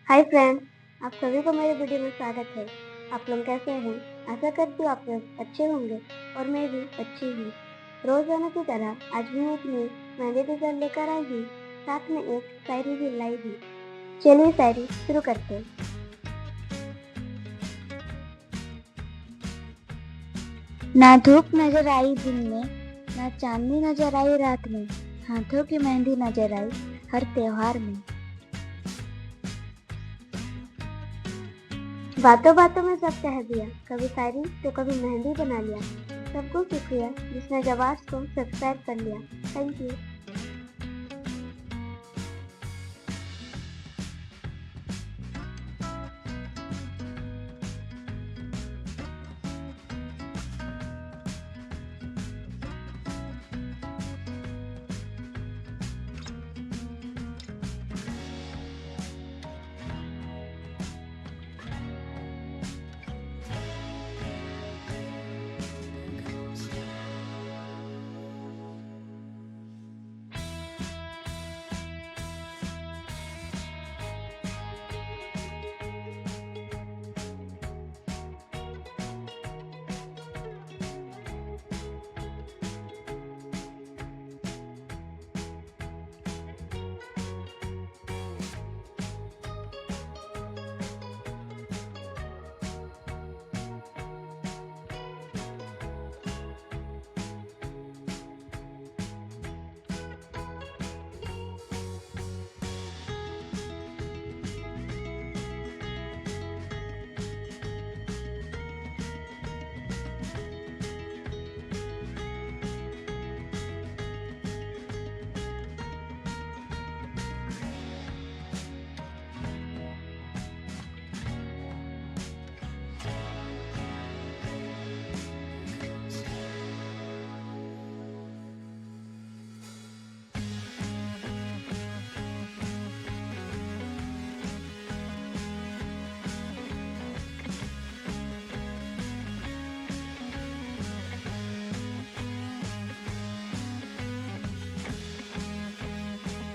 Hi friends, आप सभी को मेरे वीडियो में स्वागत है। आप लोग कैसे हैं? आशा करती हूँ आप लोग अच्छे होंगे और मैं भी अच्छी हूँ। रोजाना की तरह आज भी मैं एक नई मेहंदी डिजाइन लेकर आई हूँ, साथ में एक शायरी भी लाई हूँ। चलिए शायरी शुरू करते हैं। ना धूप नजर आई दिन में, ना चांदनी नजर आई रात में, हाथों की मेहंदी नजर आई हर त्योहार में। बातों बातों में सब कह दिया, कभी शायरी तो कभी मेहंदी बना लिया। सबको शुक्रिया जिसने जबार्ट को सब्सक्राइब कर लिया। Thank you.